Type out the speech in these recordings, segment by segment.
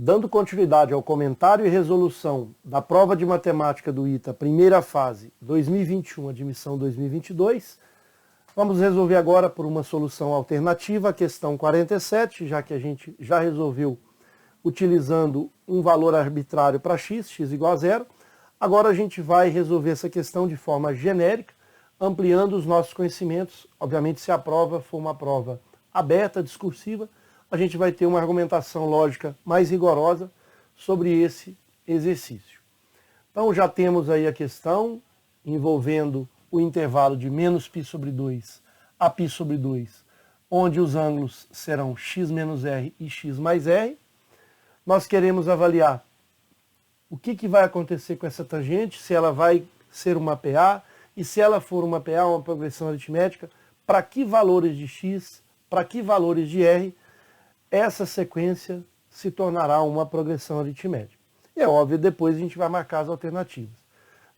Dando continuidade ao comentário e resolução da prova de matemática do ITA, primeira fase 2021, admissão 2022, vamos resolver agora por uma solução alternativa a questão 47, já que a gente já resolveu utilizando um valor arbitrário para x igual a zero. Agora a gente vai resolver essa questão de forma genérica, ampliando os nossos conhecimentos. Obviamente, se a prova for uma prova aberta, discursiva, a gente vai ter uma argumentação lógica mais rigorosa sobre esse exercício. Então já temos aí a questão envolvendo o intervalo de menos π sobre 2 a π sobre 2, onde os ângulos serão x menos r e x mais r. Nós queremos avaliar o que vai acontecer com essa tangente, se ela vai ser uma PA, e se ela for uma PA, uma progressão aritmética, para que valores de x, para que valores de r, essa sequência se tornará uma progressão aritmética. E é óbvio, depois a gente vai marcar as alternativas.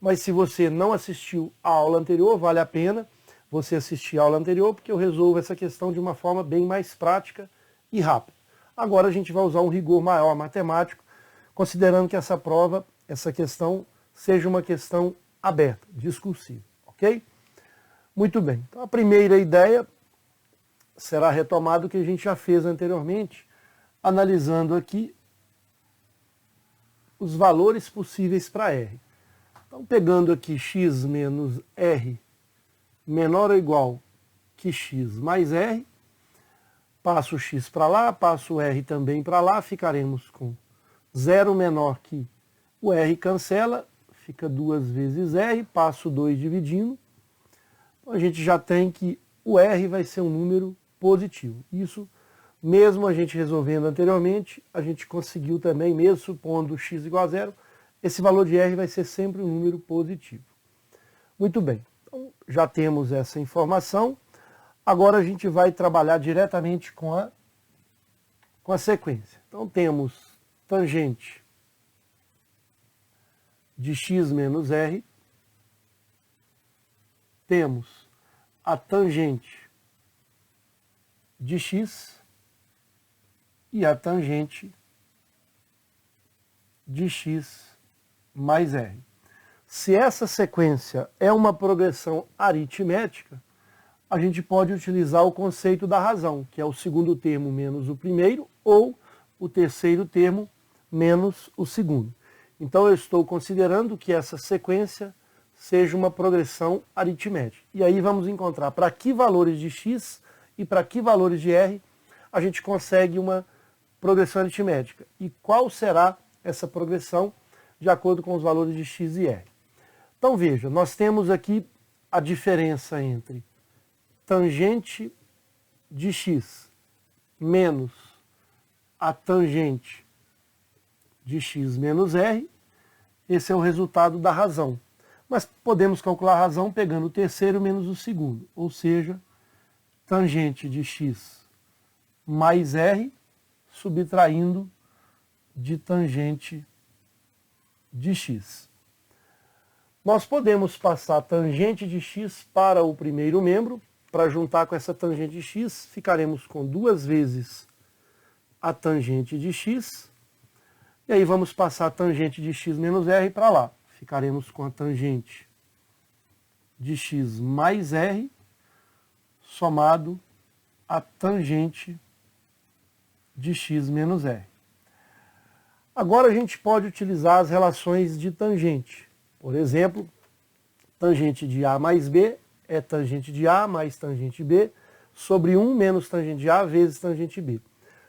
Mas se você não assistiu à aula anterior, vale a pena você assistir à aula anterior, porque eu resolvo essa questão de uma forma bem mais prática e rápida. Agora a gente vai usar um rigor maior matemático, considerando que essa prova, essa questão, seja uma questão aberta, discursiva, ok? Muito bem. Então a primeira ideia será retomado o que a gente já fez anteriormente, analisando aqui os valores possíveis para R. Então, pegando aqui x menos R menor ou igual que x mais R, passo o x para lá, passo o R também para lá, ficaremos com 0 menor que o R cancela, fica 2 vezes R, passo 2 dividindo. Então, a gente já tem que o R vai ser um número positivo. Isso, mesmo a gente resolvendo anteriormente, a gente conseguiu também, mesmo supondo x igual a zero, esse valor de R vai ser sempre um número positivo. Muito bem, então já temos essa informação. Agora a gente vai trabalhar diretamente com a sequência. Então temos tangente de x menos R, temos a tangente de x e a tangente de x mais r. Se essa sequência é uma progressão aritmética, a gente pode utilizar o conceito da razão, que é o segundo termo menos o primeiro, ou o terceiro termo menos o segundo. Então eu estou considerando que essa sequência seja uma progressão aritmética. E aí vamos encontrar para que valores de x e para que valores de R a gente consegue uma progressão aritmética. E qual será essa progressão de acordo com os valores de x e R. Então veja, nós temos aqui a diferença entre tangente de x menos a tangente de x menos R. Esse é o resultado da razão. Mas podemos calcular a razão pegando o terceiro menos o segundo, ou seja, tangente de x mais R, subtraindo de tangente de x. Nós podemos passar a tangente de x para o primeiro membro, para juntar com essa tangente de x, ficaremos com 2 vezes a tangente de x, e aí vamos passar a tangente de x menos R para lá. Ficaremos com a tangente de x mais R, somado a tangente de x menos R. Agora a gente pode utilizar as relações de tangente. Por exemplo, tangente de A mais B é tangente de A mais tangente B sobre 1 menos tangente de A vezes tangente B.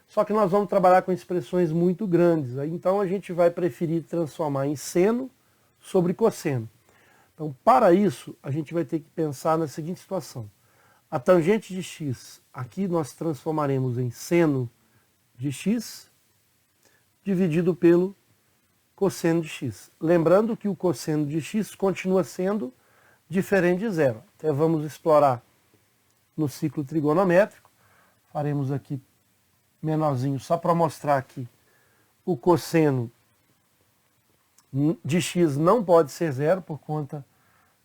Só que nós vamos trabalhar com expressões muito grandes. Então a gente vai preferir transformar em seno sobre cosseno. Então, para isso, a gente vai ter que pensar na seguinte situação. A tangente de x, aqui nós transformaremos em seno de x, dividido pelo cosseno de x. Lembrando que o cosseno de x continua sendo diferente de zero. Até vamos explorar no ciclo trigonométrico. Faremos aqui menorzinho, só para mostrar que o cosseno de x não pode ser zero por conta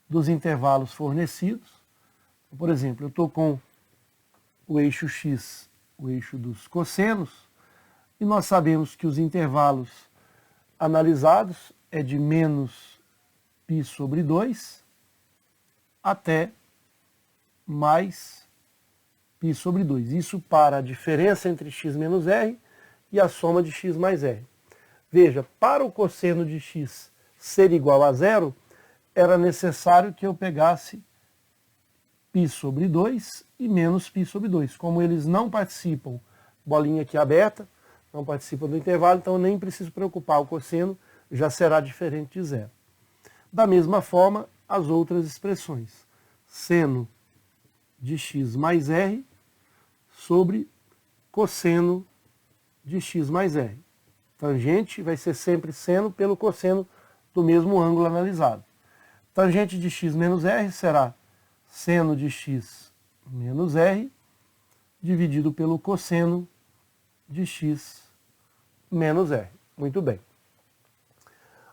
dos intervalos fornecidos. Por exemplo, eu estou com o eixo x, o eixo dos cossenos, E nós sabemos que os intervalos analisados é de menos π sobre 2 até mais π sobre 2. Isso para a diferença entre x menos r e a soma de x mais r. Veja, para o cosseno de x ser igual a zero, era necessário que eu pegasse π sobre 2 e menos π sobre 2. Como eles não participam, bolinha aqui aberta, não participam do intervalo, então eu nem preciso preocupar, o cosseno já será diferente de zero. Da mesma forma, as outras expressões. Seno de x mais r sobre cosseno de x mais r. Tangente vai ser sempre seno pelo cosseno do mesmo ângulo analisado. Tangente de x menos r será seno de x menos r dividido pelo cosseno de x menos r. Muito bem.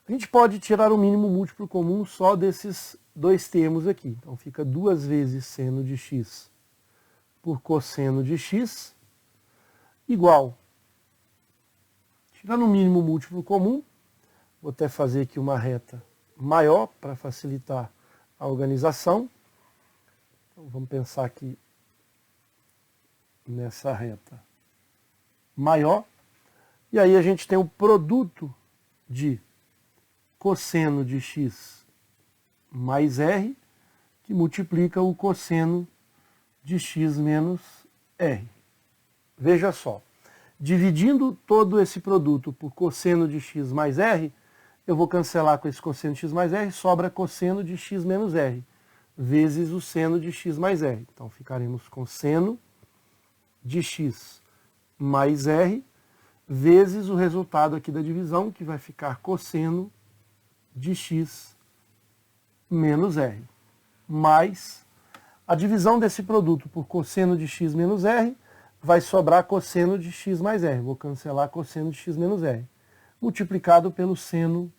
A gente pode tirar o mínimo múltiplo comum só desses dois termos aqui. Então fica 2 vezes seno de x por cosseno de x igual. Tirando o mínimo múltiplo comum, vou até fazer aqui uma reta maior para facilitar a organização. Então, vamos pensar aqui nessa reta maior. E aí a gente tem o produto de cosseno de x mais r, que multiplica o cosseno de x menos r. Veja só, dividindo todo esse produto por cosseno de x mais r, eu vou cancelar com esse cosseno de x mais r, sobra cosseno de x menos r, vezes o seno de x mais r. Então ficaremos com seno de x mais r, vezes o resultado aqui da divisão, que vai ficar cosseno de x menos r, mais a divisão desse produto por cosseno de x menos r, vai sobrar cosseno de x mais r. Vou cancelar cosseno de x menos r, multiplicado pelo seno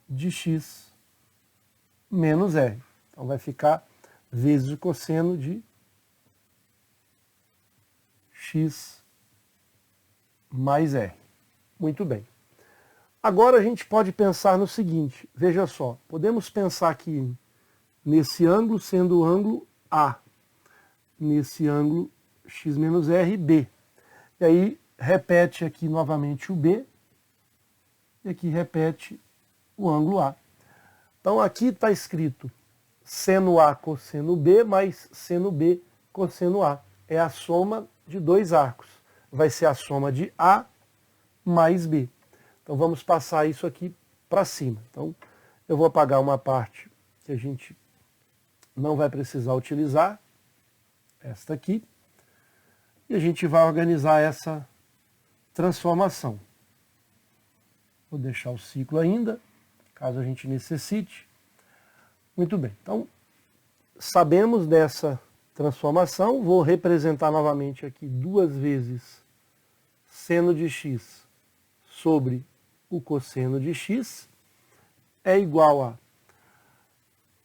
de x menos r. Então vai ficar vezes o cosseno de x mais r. Muito bem. Agora a gente pode pensar no seguinte, veja só, podemos pensar aqui nesse ângulo sendo o ângulo A, nesse ângulo x menos r, B. E aí repete aqui novamente o B, e aqui repete o ângulo A. Então aqui está escrito seno A cosseno B mais seno B cosseno A. É a soma de dois arcos. Vai ser a soma de A mais B. Então vamos passar isso aqui para cima. Então eu vou apagar uma parte que a gente não vai precisar utilizar, esta aqui, e a gente vai organizar essa transformação. Vou deixar o ciclo ainda, caso a gente necessite. Muito bem, então sabemos dessa transformação, vou representar novamente aqui 2 vezes seno de x sobre o cosseno de x é igual a,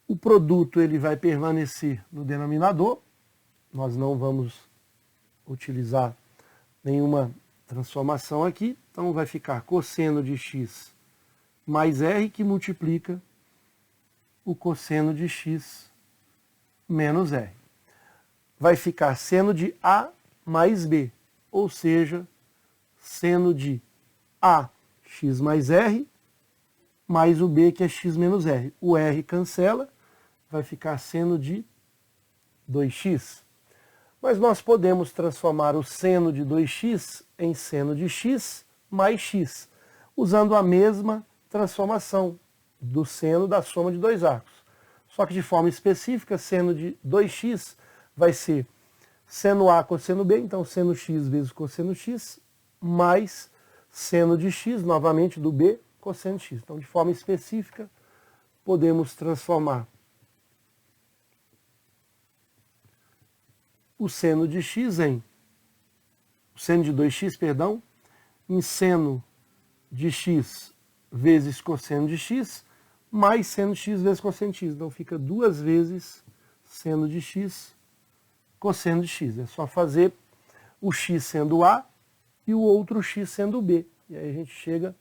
o produto ele vai permanecer no denominador, nós não vamos utilizar nenhuma transformação aqui, então vai ficar cosseno de x mais r, que multiplica o cosseno de x menos r. Vai ficar seno de A mais B, ou seja, seno de A x mais r, mais o B, que é x menos r. O r cancela, vai ficar seno de 2x. Mas nós podemos transformar o seno de 2x em seno de x mais x, usando a mesma transformação do seno da soma de dois arcos. Só que de forma específica, seno de 2x vai ser seno A cosseno B, então seno x vezes cosseno x, mais seno de x, novamente do B, cosseno de x. Então, de forma específica, podemos transformar o seno de x em, o seno de 2x, perdão, em seno de x vezes cosseno de x, mais seno de x vezes cosseno de x. Então fica 2 vezes seno de x, cosseno de x. É só fazer o x sendo A, e o outro x sendo b. E aí a gente chega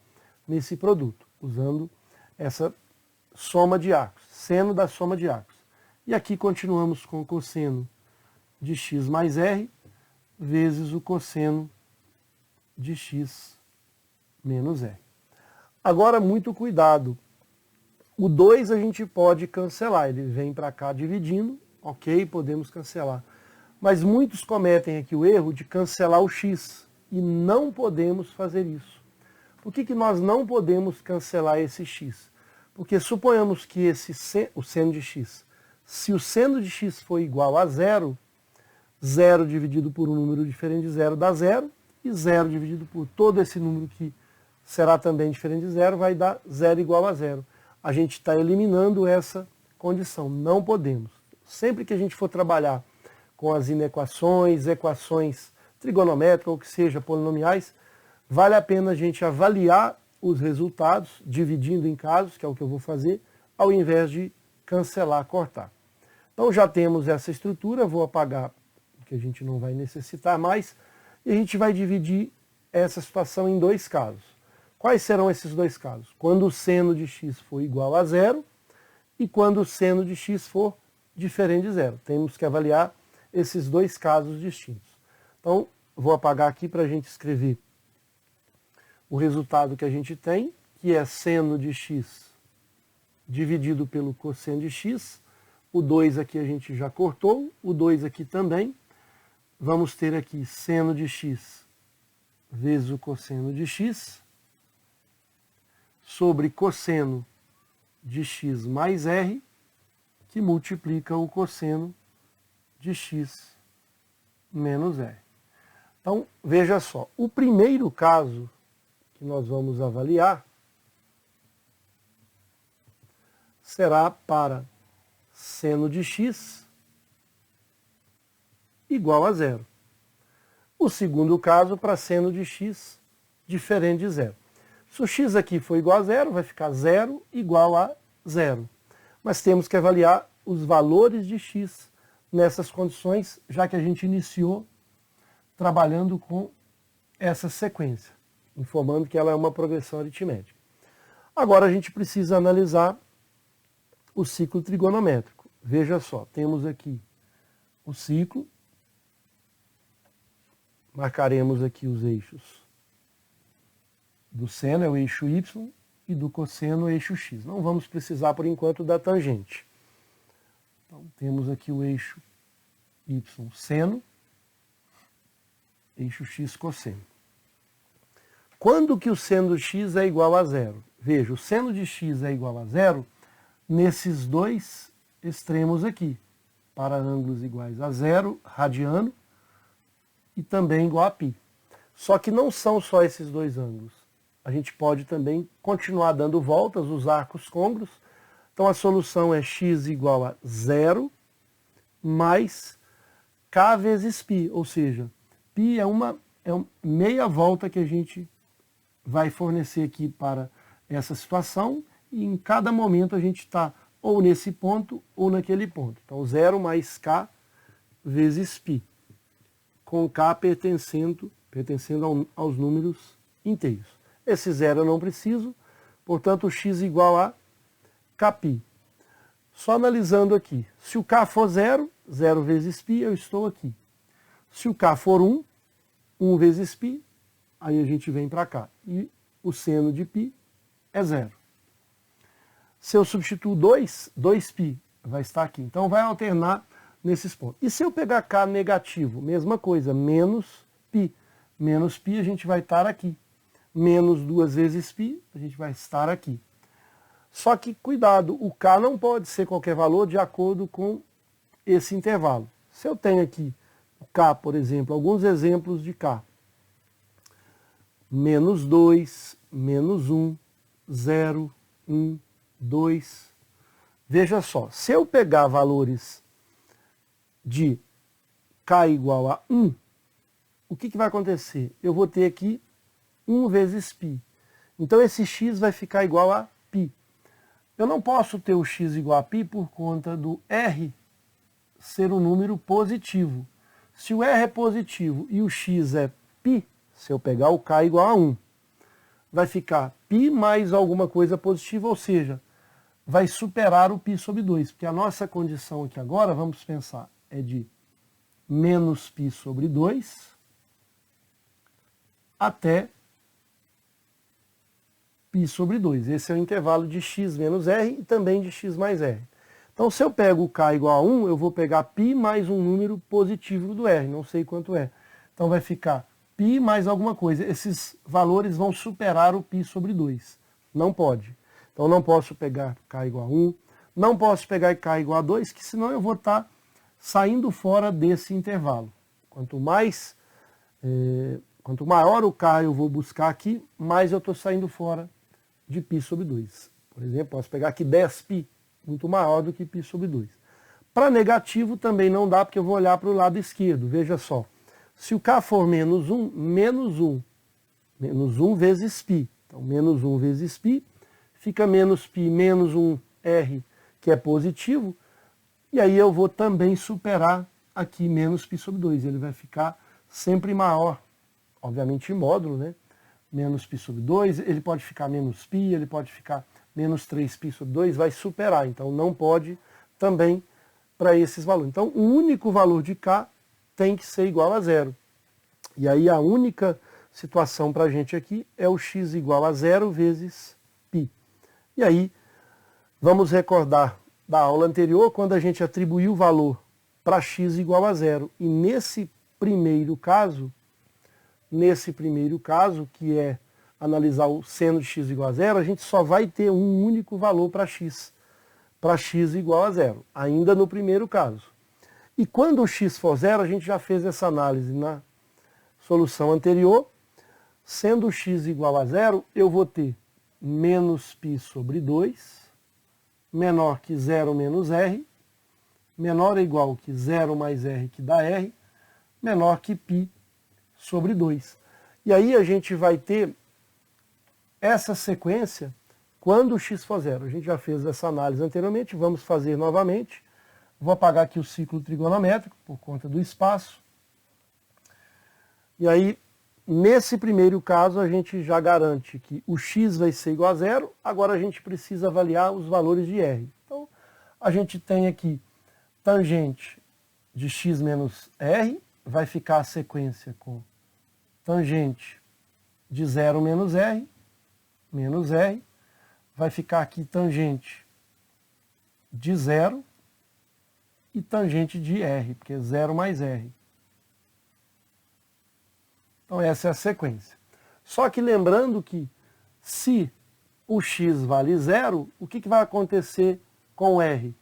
nesse produto, usando essa soma de arcos, seno da soma de arcos. E aqui continuamos com o cosseno de x mais r vezes o cosseno de x menos r. Agora, muito cuidado. O 2 a gente pode cancelar, ele vem para cá dividindo, ok, podemos cancelar. Mas muitos cometem aqui o erro de cancelar o x, e não podemos fazer isso. Por que nós não podemos cancelar esse x? Porque suponhamos que o seno de x, se o seno de x for igual a zero, 0 dividido por um número diferente de zero dá zero, e 0 dividido por todo esse número que será também diferente de zero vai dar 0 igual a zero. A gente está eliminando essa condição, não podemos. Sempre que a gente for trabalhar com as inequações, equações trigonométricas ou que seja polinomiais, vale a pena a gente avaliar os resultados, dividindo em casos, que é o que eu vou fazer, ao invés de cancelar, cortar. Então já temos essa estrutura, vou apagar, porque a gente não vai necessitar mais, e a gente vai dividir essa situação em dois casos. Quais serão esses dois casos? Quando o seno de x for igual a zero e quando o seno de x for diferente de zero. Temos que avaliar esses dois casos distintos. Então, vou apagar aqui para a gente escrever o resultado que a gente tem, que é seno de x dividido pelo cosseno de x. O 2 aqui a gente já cortou, o 2 aqui também. Vamos ter aqui seno de x vezes o cosseno de x sobre cosseno de x mais r, que multiplica o cosseno de x menos r. Então, veja só, o primeiro caso que nós vamos avaliar será para seno de x igual a zero. O segundo caso para seno de x diferente de zero. Se o x aqui for igual a zero, vai ficar zero igual a zero. Mas temos que avaliar os valores de x nessas condições, já que a gente iniciou trabalhando com essa sequência, informando que ela é uma progressão aritmética. Agora a gente precisa analisar o ciclo trigonométrico. Veja só, temos aqui o ciclo, marcaremos aqui os eixos do seno, é o eixo y, e do cosseno, o eixo x. Não vamos precisar, por enquanto, da tangente. Então, temos aqui o eixo y seno, eixo x cosseno. Quando que o seno de x é igual a zero? Veja, o seno de x é igual a zero nesses dois extremos aqui, para ângulos iguais a zero, radiano, e também igual a π. Só que não são só esses dois ângulos. A gente pode também continuar dando voltas, os arcos côncavos. Então a solução é x igual a zero mais k vezes π, ou seja, π é meia volta que a gente vai fornecer aqui para essa situação, e em cada momento a gente está ou nesse ponto ou naquele ponto. Então 0 mais k vezes π, com k pertencendo aos números inteiros. Esse zero eu não preciso, portanto o x igual a kπ. Só analisando aqui, se o k for 0, 0 vezes π, eu estou aqui. Se o k for 1, 1 vezes π, aí a gente vem para cá. E o seno de π é 0. Se eu substituo 2, 2π vai estar aqui. Então vai alternar nesses pontos. E se eu pegar k negativo, mesma coisa, menos π. Menos π a gente vai estar aqui. Menos 2 vezes π, a gente vai estar aqui. Só que, cuidado, o k não pode ser qualquer valor de acordo com esse intervalo. Se eu tenho aqui o k, por exemplo, alguns exemplos de k. Menos 2, menos 1, 0, 1, 2. Veja só, se eu pegar valores de k igual a 1, o que vai acontecer? Eu vou ter aqui 1 vezes π. Então esse x vai ficar igual a π. Eu não posso ter o x igual a π por conta do r ser um número positivo. Se o r é positivo e o x é π, Se eu pegar o k igual a 1, vai ficar π mais alguma coisa positiva, ou seja, vai superar o π sobre 2, porque a nossa condição aqui agora, vamos pensar, é de menos π sobre 2 até π sobre 2. Esse é o intervalo de x menos r e também de x mais r. Então, se eu pego o k igual a 1, eu vou pegar π mais um número positivo do r, não sei quanto é. Então, vai ficar π mais alguma coisa. Esses valores vão superar o π sobre 2. Não pode. Então, não posso pegar k igual a 1, não posso pegar k igual a 2, que senão eu vou estar saindo fora desse intervalo. Quanto maior o k eu vou buscar aqui, mais eu estou saindo fora de π sobre 2. Por exemplo, posso pegar aqui 10π, muito maior do que π sobre 2. Para negativo também não dá, porque eu vou olhar para o lado esquerdo. Veja só, se o k for menos 1, menos 1 vezes π. Então, menos 1 vezes π, fica menos π menos 1r, que é positivo, e aí eu vou também superar aqui menos π sobre 2. Ele vai ficar sempre maior, obviamente em módulo, né? Menos π sobre 2, ele pode ficar menos π, ele pode ficar menos 3π sobre 2, vai superar. Então não pode também para esses valores. Então o único valor de k tem que ser igual a 0. E aí a única situação para a gente aqui é o x igual a 0 vezes π. E aí vamos recordar da aula anterior, quando a gente atribuiu o valor para x igual a 0. E nesse primeiro caso, que é analisar o seno de x igual a 0, a gente só vai ter um único valor para x igual a 0, ainda no primeiro caso. E quando o x for 0, a gente já fez essa análise na solução anterior, sendo o x igual a 0, eu vou ter menos π sobre 2, menor que 0 menos r, menor ou igual que 0 mais r, que dá r, menor que π sobre 2. E aí a gente vai ter essa sequência quando o x for 0. A gente já fez essa análise anteriormente, vamos fazer novamente. Vou apagar aqui o ciclo trigonométrico por conta do espaço. E aí, nesse primeiro caso, a gente já garante que o x vai ser igual a 0. Agora a gente precisa avaliar os valores de r. Então, a gente tem aqui tangente de x menos r, vai ficar a sequência com tangente de 0 menos r, vai ficar aqui tangente de 0 e tangente de r, porque é 0 mais r. Então essa é a sequência. Só que lembrando que se o x vale 0, o que vai acontecer com o r?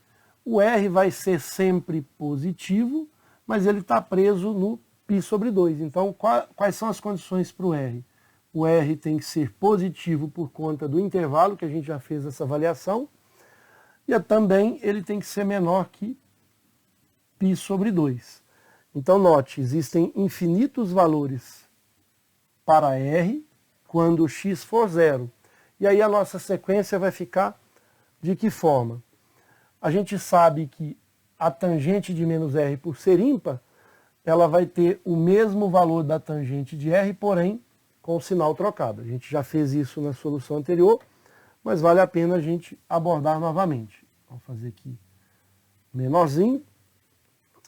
O r vai ser sempre positivo, mas ele está preso no π sobre 2. Então, quais são as condições para o r? O r tem que ser positivo por conta do intervalo, que a gente já fez essa avaliação, e também ele tem que ser menor que π sobre 2. Então, note, existem infinitos valores para r quando o x for 0. E aí a nossa sequência vai ficar de que forma? A gente sabe que a tangente de menos r, por ser ímpar, ela vai ter o mesmo valor da tangente de r, porém com o sinal trocado. A gente já fez isso na solução anterior, mas vale a pena a gente abordar novamente. Vamos fazer aqui menorzinho,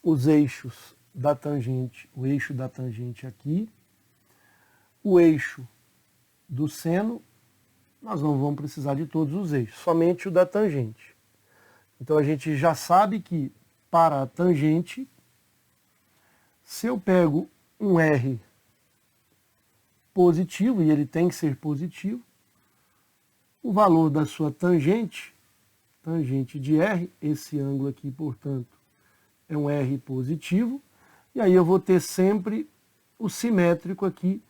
os eixos da tangente, o eixo da tangente aqui, o eixo do seno, nós não vamos precisar de todos os eixos, somente o da tangente. Então a gente já sabe que para a tangente, se eu pego um r positivo, e ele tem que ser positivo, o valor da sua tangente de r, esse ângulo aqui, portanto, é um r positivo, e aí eu vou ter sempre o simétrico aqui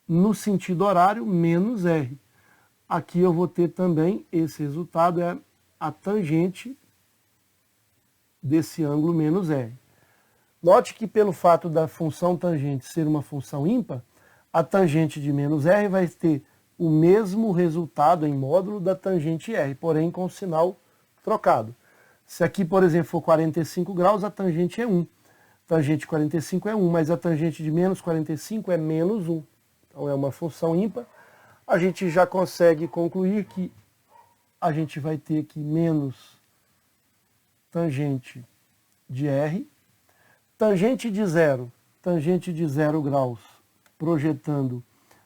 no sentido horário menos r. Aqui eu vou ter também, esse resultado é a tangente desse ângulo menos r. Note que pelo fato da função tangente ser uma função ímpar, a tangente de menos r vai ter o mesmo resultado em módulo da tangente r, porém com o sinal trocado. Se aqui, por exemplo, for 45 graus, a tangente é 1. Tangente de 45 é 1, mas a tangente de menos 45 é menos 1. então é uma função ímpar, a gente já consegue concluir que a gente vai ter aqui menos tangente de R, tangente de zero graus, projetando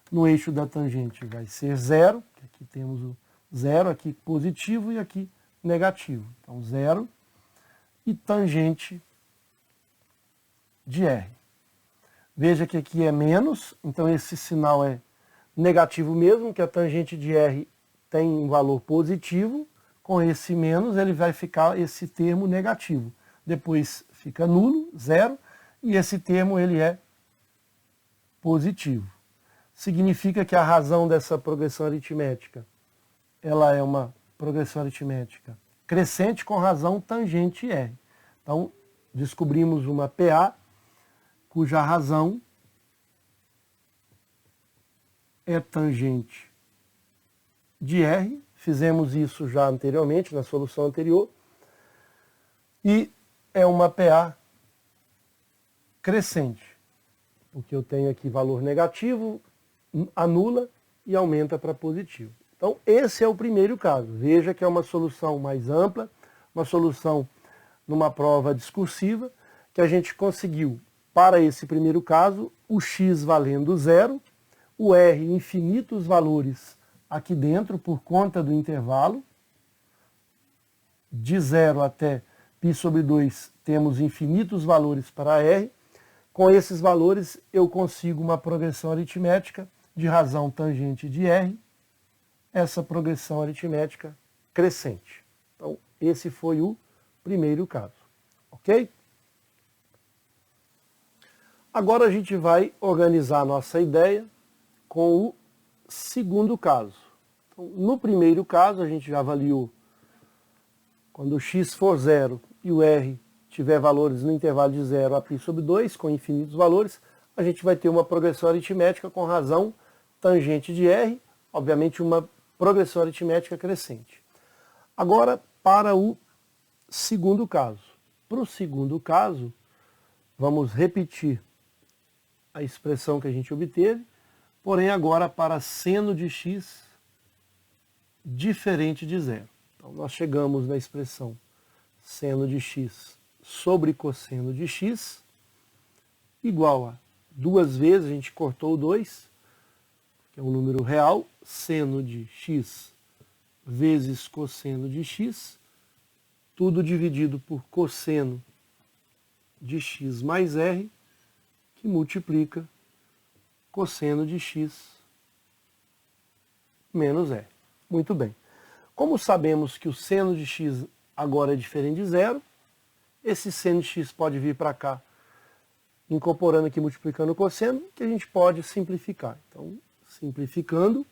no eixo da tangente vai ser zero, que aqui temos o zero, aqui positivo e aqui negativo. Então, zero e tangente de R. Veja que aqui é menos, então esse sinal é negativo mesmo, que a tangente de R tem um valor positivo, com esse menos ele vai ficar esse termo negativo. Depois fica nulo, zero, e esse termo ele é positivo. Significa que a razão dessa progressão aritmética, ela é uma progressão aritmética crescente com razão tangente R. Então, descobrimos uma PA cuja razão é tangente de R. Fizemos isso já anteriormente, na solução anterior. E é uma PA crescente, porque eu tenho aqui valor negativo, anula e aumenta para positivo. Então, esse é o primeiro caso. Veja que é uma solução mais ampla, uma solução numa prova discursiva, que a gente conseguiu, para esse primeiro caso, o x valendo zero, o R infinitos valores aqui dentro, por conta do intervalo, de 0 até π sobre 2, temos infinitos valores para R. Com esses valores, eu consigo uma progressão aritmética de razão tangente de R, essa progressão aritmética crescente. Então, esse foi o primeiro caso, ok? Agora a gente vai organizar a nossa ideia com o segundo caso. Então, no primeiro caso, a gente já avaliou quando o x for zero e o R tiver valores no intervalo de 0 a π sobre 2, com infinitos valores, a gente vai ter uma progressão aritmética com razão tangente de R, obviamente uma progressão aritmética crescente. Agora, para o segundo caso. Para o segundo caso, vamos repetir a expressão que a gente obteve, porém agora para seno de x diferente de zero. Então, nós chegamos na expressão seno de x sobre cosseno de x, igual a duas vezes, a gente cortou o 2, que é um número real, seno de x vezes cosseno de x, tudo dividido por cosseno de x mais r, que multiplica cosseno de x menos r. Muito bem. Como sabemos que o seno de x agora é diferente de zero, esse seno de x pode vir para cá, incorporando aqui, multiplicando o cosseno, que a gente pode simplificar. Então, simplificando,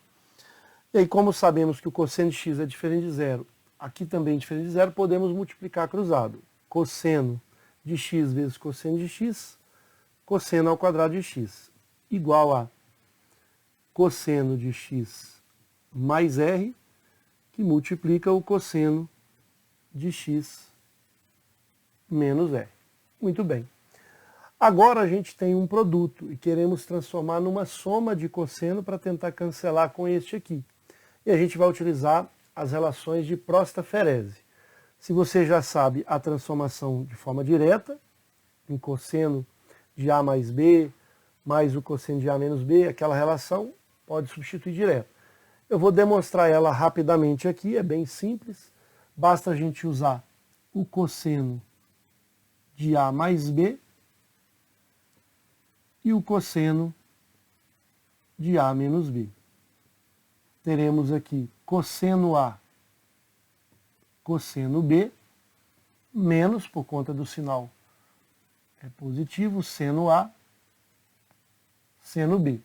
e aí como sabemos que o cosseno de x é diferente de zero, aqui também é diferente de zero, podemos multiplicar cruzado. Cosseno de x vezes cosseno de x, cosseno ao quadrado de x, igual a cosseno de x mais r, que multiplica o cosseno de x menos r. Muito bem. Agora a gente tem um produto e queremos transformar numa soma de cosseno para tentar cancelar com este aqui. E a gente vai utilizar as relações de Prosta-Ferese. Se você já sabe a transformação de forma direta, em cosseno de A mais B, mais o cosseno de A menos B, aquela relação pode substituir direto. Eu vou demonstrar ela rapidamente aqui, é bem simples. Basta a gente usar o cosseno de A mais B e o cosseno de A menos B. Teremos aqui cosseno A, cosseno B, menos, por conta do sinal é positivo, seno A, seno B.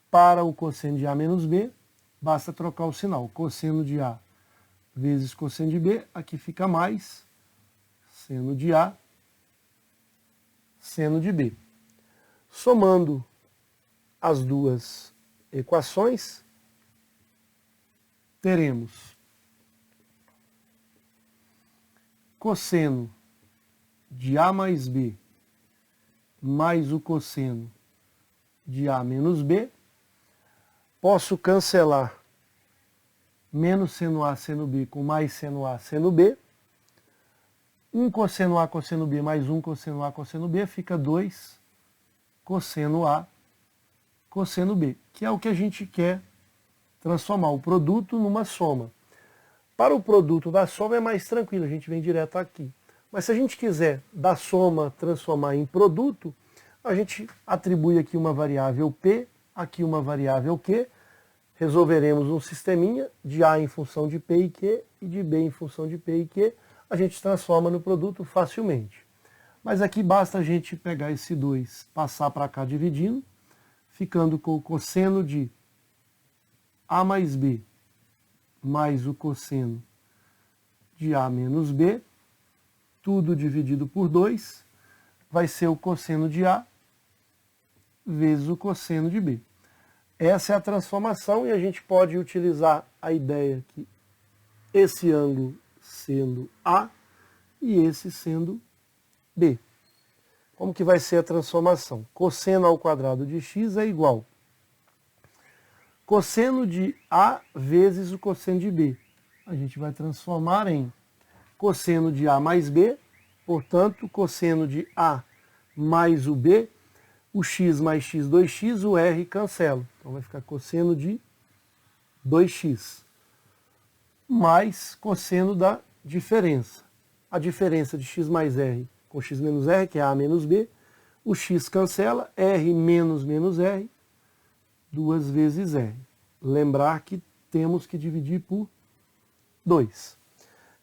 Para o cosseno de A menos B, basta trocar o sinal. Cosseno de A vezes cosseno de B, aqui fica mais seno de A, seno de B. Somando as duas equações, teremos cosseno de A mais B mais o cosseno de A menos B, Posso cancelar menos seno A, seno B com mais seno A, seno B. 1 cosseno A, cosseno B mais 1 cosseno A, cosseno B fica 2 cosseno A, cosseno B, que é o que a gente quer transformar o produto numa soma. Para o produto da soma é mais tranquilo, a gente vem direto aqui. Mas se a gente quiser da soma transformar em produto, a gente atribui aqui uma variável P, aqui uma variável Q, resolveremos um sisteminha de A em função de P e Q e de B em função de P e Q, a gente transforma no produto facilmente. Mas aqui basta a gente pegar esse 2, passar para cá dividindo, ficando com o cosseno de A mais B mais o cosseno de A menos B, tudo dividido por 2, vai ser o cosseno de A vezes o cosseno de B. Essa é a transformação e a gente pode utilizar a ideia que esse ângulo sendo A e esse sendo B. Como que vai ser a transformação? Cosseno ao quadrado de x é igual cosseno de A vezes o cosseno de B. A gente vai transformar em cosseno de A mais B, portanto, cosseno de A mais o B, o x mais x, 2x, o r cancela. Então vai ficar cosseno de 2x, mais cosseno da diferença. A diferença de x mais r com x menos r, que é A menos B, o x cancela, r menos menos r, 2 vezes r. Lembrar que temos que dividir por 2.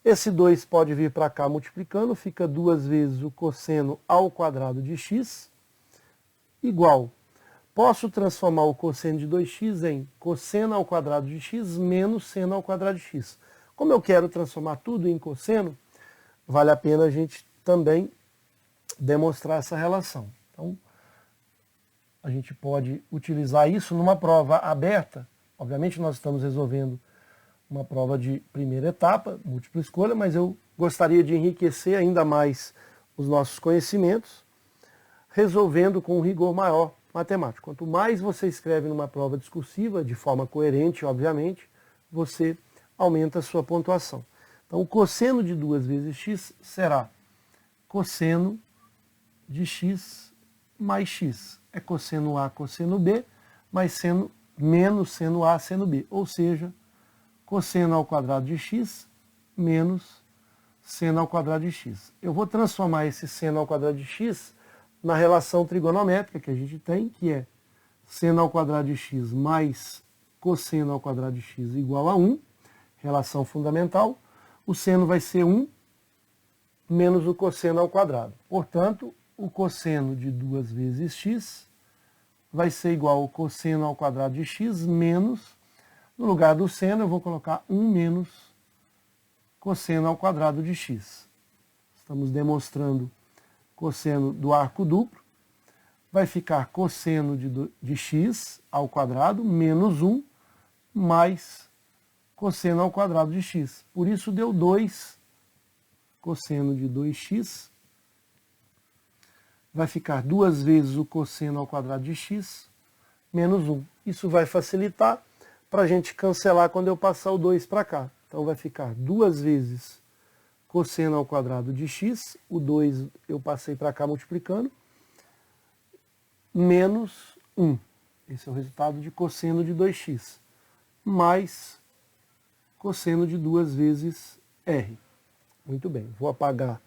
Esse 2 pode vir para cá multiplicando, fica 2 vezes o cosseno ao quadrado de x, igual. Posso transformar o cosseno de 2x em cosseno ao quadrado de x menos seno ao quadrado de x. Como eu quero transformar tudo em cosseno, vale a pena a gente também demonstrar essa relação. Então, a gente pode utilizar isso numa prova aberta. Obviamente nós estamos resolvendo uma prova de primeira etapa, múltipla escolha, mas eu gostaria de enriquecer ainda mais os nossos conhecimentos, resolvendo com um rigor maior matemático. Quanto mais você escreve numa prova discursiva, de forma coerente, obviamente, você aumenta a sua pontuação. Então, o cosseno de 2 vezes x será cosseno de x mais x. É cosseno A, cosseno B, mais seno, menos seno A, seno B. Ou seja, cosseno ao quadrado de x menos seno ao quadrado de x. Eu vou transformar esse seno ao quadrado de x na relação trigonométrica que a gente tem, que é seno ao quadrado de x mais cosseno ao quadrado de x igual a 1, relação fundamental. O seno vai ser 1 menos o cosseno ao quadrado. Portanto, o cosseno de 2 vezes x vai ser igual ao cosseno ao quadrado de x menos, no lugar do seno eu vou colocar 1 menos cosseno ao quadrado de x. Estamos demonstrando cosseno do arco duplo. Vai ficar cosseno de x ao quadrado menos 1 mais cosseno ao quadrado de x. Por isso deu 2 cosseno de 2x. Vai ficar 2 vezes o cosseno ao quadrado de x menos 1. Isso vai facilitar para a gente cancelar quando eu passar o 2 para cá. Então vai ficar 2 vezes cosseno ao quadrado de x, o 2 eu passei para cá multiplicando, menos 1. Esse é o resultado de cosseno de 2x, mais cosseno de 2 vezes r. Muito bem, vou apagar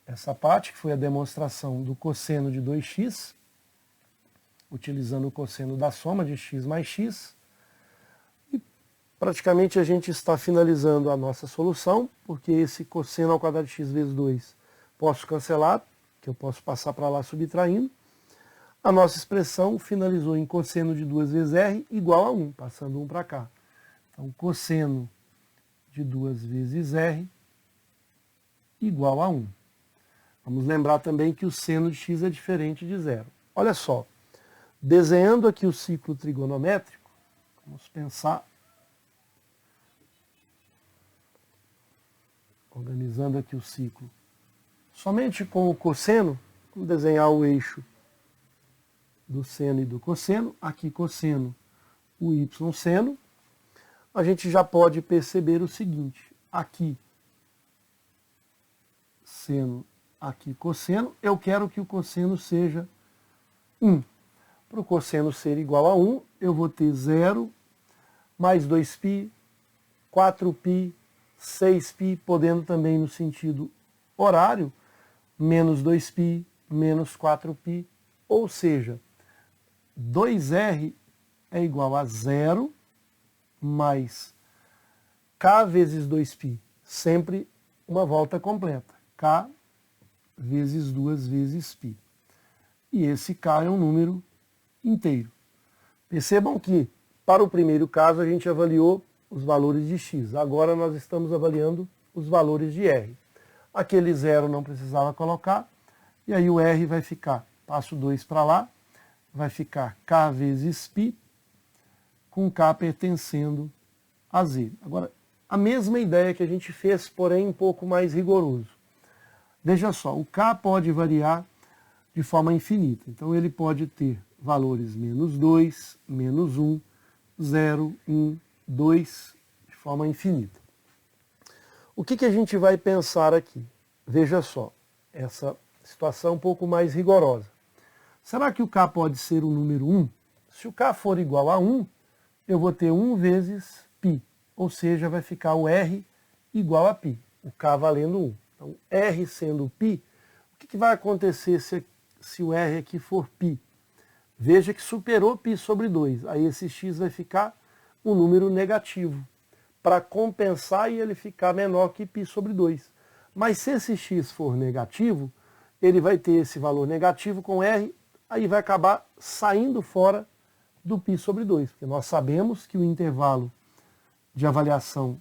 essa parte, que foi a demonstração do cosseno de 2x, utilizando o cosseno da soma de x mais x. E praticamente a gente está finalizando a nossa solução, porque esse cosseno ao quadrado de x vezes 2 posso cancelar, que eu posso passar para lá subtraindo. A nossa expressão finalizou em cosseno de 2 vezes r igual a 1, passando 1 para cá. Então, cosseno de 2 vezes r igual a 1. Vamos lembrar também que o seno de x é diferente de zero. Olha só, desenhando aqui o ciclo trigonométrico, vamos pensar, organizando aqui o ciclo, somente com o cosseno, vamos desenhar o eixo do seno e do cosseno, aqui cosseno, o y seno, a gente já pode perceber o seguinte, aqui seno, aqui cosseno, eu quero que o cosseno seja 1. Para o cosseno ser igual a 1, eu vou ter 0 mais 2π, 4π, 6π, podendo também no sentido horário, menos 2π, menos 4π, ou seja, 2r é igual a 0 mais k vezes 2π, sempre uma volta completa, k vezes 2 vezes π. E esse k é um número inteiro. Percebam que, para o primeiro caso, a gente avaliou os valores de x. Agora nós estamos avaliando os valores de r. Aquele 0 não precisava colocar, e aí o r vai ficar, passo 2 para lá, vai ficar k vezes π, com k pertencendo a z. Agora, a mesma ideia que a gente fez, porém um pouco mais rigoroso. Veja só, o k pode variar de forma infinita. Então ele pode ter valores menos 2, menos 1, 0, 1, 2, de forma infinita. O que a gente vai pensar aqui? Veja só, essa situação um pouco mais rigorosa. Será que o k pode ser o número 1? Se o k for igual a 1, eu vou ter 1 vezes π, ou seja, vai ficar o r igual a π, o k valendo 1. Então, r sendo π, o que vai acontecer se o r aqui for π? Veja que superou π sobre 2, aí esse x vai ficar um número negativo, para compensar e ele ficar menor que π sobre 2. Mas se esse x for negativo, ele vai ter esse valor negativo com r, aí vai acabar saindo fora do π sobre 2, porque nós sabemos que o intervalo de avaliação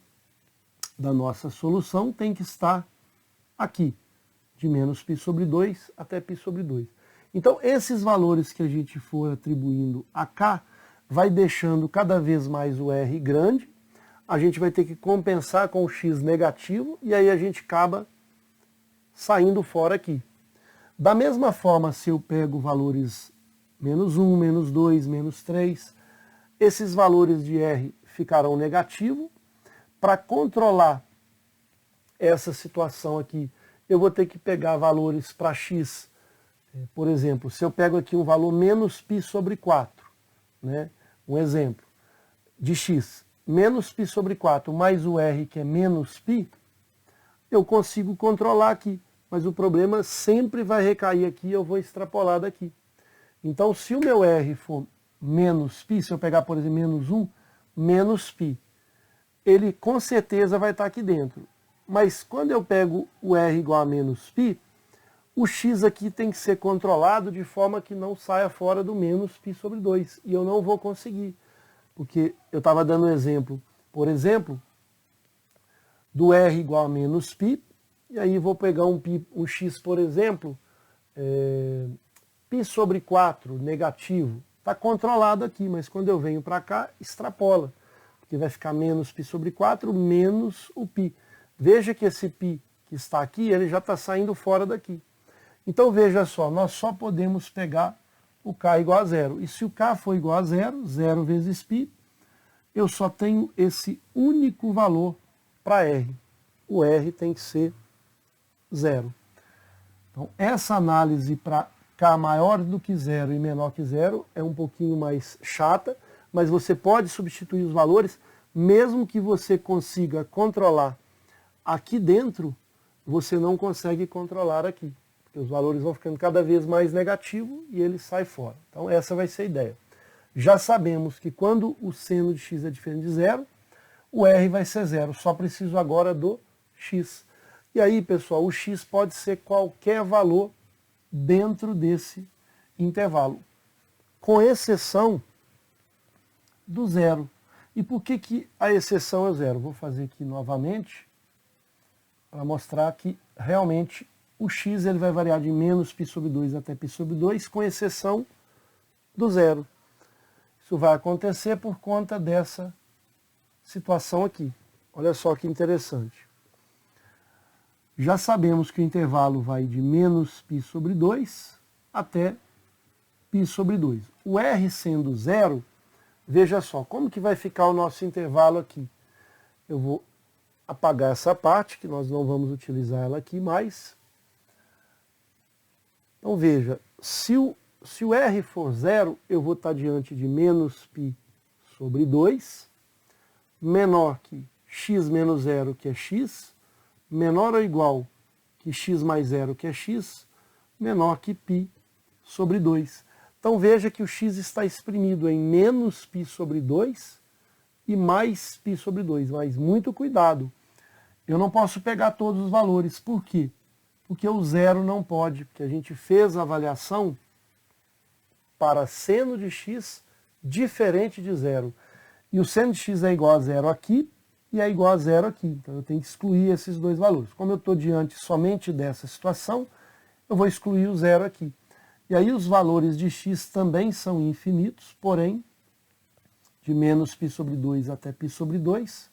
da nossa solução tem que estar aqui, de menos π sobre 2 até π sobre 2. Então, esses valores que a gente for atribuindo a k, vai deixando cada vez mais o r grande, a gente vai ter que compensar com o x negativo, e aí a gente acaba saindo fora aqui. Da mesma forma, se eu pego valores menos 1, menos 2, menos 3, esses valores de r ficarão negativos. Para controlar essa situação aqui, eu vou ter que pegar valores para x. Por exemplo, se eu pego aqui um valor menos π sobre 4, né? Um exemplo de x, menos π sobre 4 mais o r que é menos π, eu consigo controlar aqui, mas o problema sempre vai recair aqui e eu vou extrapolar daqui. Então, se o meu r for menos π, se eu pegar, por exemplo, menos 1, menos π, ele com certeza vai estar aqui dentro. Mas quando eu pego o r igual a menos π, o x aqui tem que ser controlado de forma que não saia fora do menos π sobre 2. E eu não vou conseguir, porque eu estava dando um exemplo, por exemplo, do r igual a menos π, e aí vou pegar um x, por exemplo, π sobre 4 negativo. Está controlado aqui, mas quando eu venho para cá, extrapola, porque vai ficar menos π sobre 4 menos o π. Veja que esse π que está aqui, ele já está saindo fora daqui. Então veja só, nós só podemos pegar o k igual a 0. E se o k for igual a 0, 0 vezes π, eu só tenho esse único valor para r. O r tem que ser 0. Então essa análise para k maior do que 0 e menor que 0 é um pouquinho mais chata, mas você pode substituir os valores, mesmo que você consiga controlar aqui dentro, você não consegue controlar aqui. Os valores vão ficando cada vez mais negativos e ele sai fora. Então essa vai ser a ideia. Já sabemos que quando o seno de x é diferente de 0, o r vai ser 0. Só preciso agora do x. E aí, pessoal, o x pode ser qualquer valor dentro desse intervalo, com exceção do 0. E por que a exceção é o 0? Vou fazer aqui novamente para mostrar que realmente o x ele vai variar de menos π sobre 2 até π sobre 2, com exceção do 0. Isso vai acontecer por conta dessa situação aqui. Olha só que interessante. Já sabemos que o intervalo vai de menos π sobre 2 até π sobre 2. O r sendo 0, Veja só, como que vai ficar o nosso intervalo aqui? Eu vou apagar essa parte, que nós não vamos utilizar ela aqui mais. Então veja, se o R for 0, eu vou estar diante de menos π sobre 2, menor que x menos 0, que é x, menor ou igual que x mais 0, que é x, menor que π sobre 2. Então veja que o x está exprimido em menos π sobre 2 e mais π sobre 2, mas muito cuidado. Eu não posso pegar todos os valores. Por quê? Porque o zero não pode, porque a gente fez a avaliação para seno de x diferente de zero. E o seno de x é igual a zero aqui e é igual a zero aqui. Então eu tenho que excluir esses dois valores. Como eu estou diante somente dessa situação, eu vou excluir o zero aqui. E aí os valores de x também são infinitos, porém, de menos π sobre 2 até π sobre 2,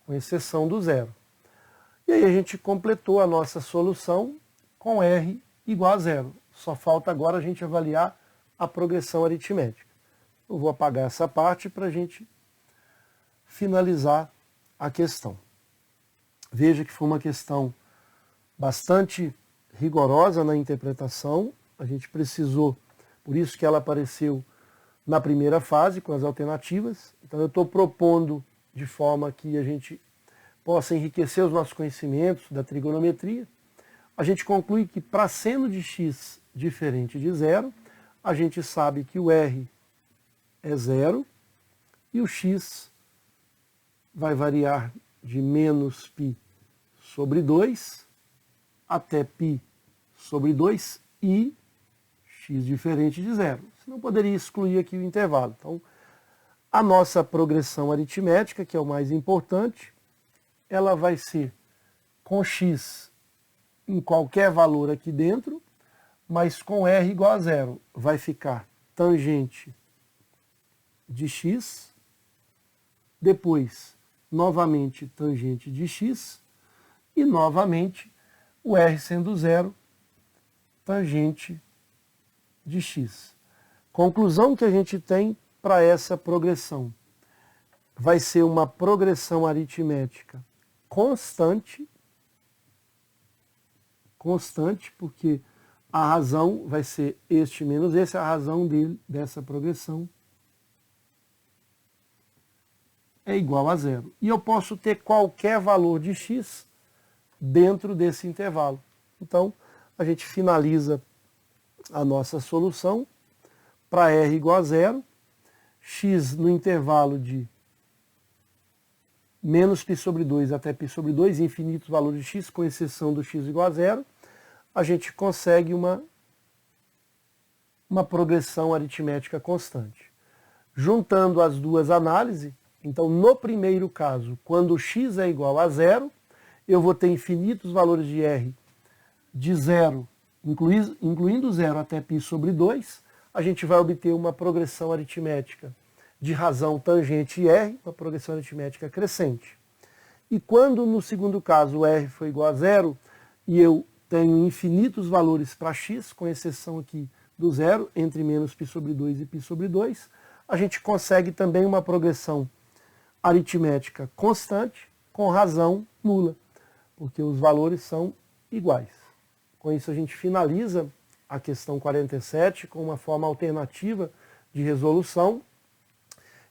com exceção do zero. E aí a gente completou a nossa solução com R igual a zero. Só falta agora a gente avaliar a progressão aritmética. Eu vou apagar essa parte para a gente finalizar a questão. Veja que foi uma questão bastante rigorosa na interpretação. A gente precisou, por isso que ela apareceu na primeira fase, com as alternativas. Então eu estou propondo de forma que a gente possa enriquecer os nossos conhecimentos da trigonometria. A gente conclui que para seno de x diferente de zero, a gente sabe que o R é zero e o x vai variar de menos π sobre 2 até π sobre 2 e x diferente de zero. Você não poderia excluir aqui o intervalo. Então, a nossa progressão aritmética, que é o mais importante, ela vai ser com x em qualquer valor aqui dentro, mas com R igual a zero. Vai ficar tangente de x, depois novamente tangente de x, e novamente o R sendo zero, tangente de x. Conclusão que a gente tem para essa progressão. Vai ser uma progressão aritmética constante, porque a razão vai ser este menos esse, a razão dessa progressão é igual a zero. E eu posso ter qualquer valor de x dentro desse intervalo. Então, a gente finaliza a nossa solução para R igual a zero, x no intervalo de menos π sobre 2 até π sobre 2, infinitos valores de x, com exceção do x igual a zero, a gente consegue uma progressão aritmética constante. Juntando as duas análises, então no primeiro caso, quando x é igual a zero, eu vou ter infinitos valores de R de zero, incluindo zero até π sobre 2, a gente vai obter uma progressão aritmética de razão tangente R, uma progressão aritmética crescente. E quando no segundo caso o R foi igual a zero e eu tenho infinitos valores para x, com exceção aqui do zero, entre menos π sobre 2 e π sobre 2, a gente consegue também uma progressão aritmética constante com razão nula, porque os valores são iguais. Com isso a gente finaliza a questão 47 com uma forma alternativa de resolução.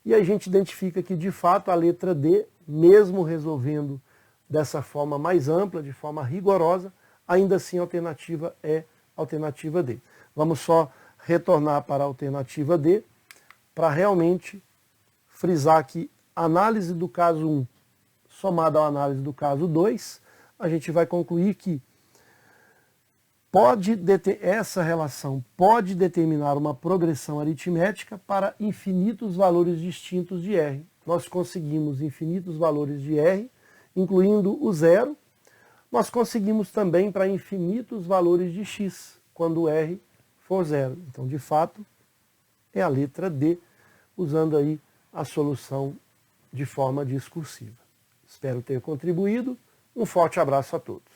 E a gente identifica que, de fato, a letra D, mesmo resolvendo dessa forma mais ampla, de forma rigorosa, ainda assim a alternativa é a alternativa D. Vamos só retornar para a alternativa D, para realmente frisar que a análise do caso 1 somada à análise do caso 2, a gente vai concluir que essa relação pode determinar uma progressão aritmética para infinitos valores distintos de R. Nós conseguimos infinitos valores de R, incluindo o zero. Nós conseguimos também para infinitos valores de x, quando R for zero. Então, de fato, é a letra D, usando aí a solução de forma discursiva. Espero ter contribuído. Um forte abraço a todos.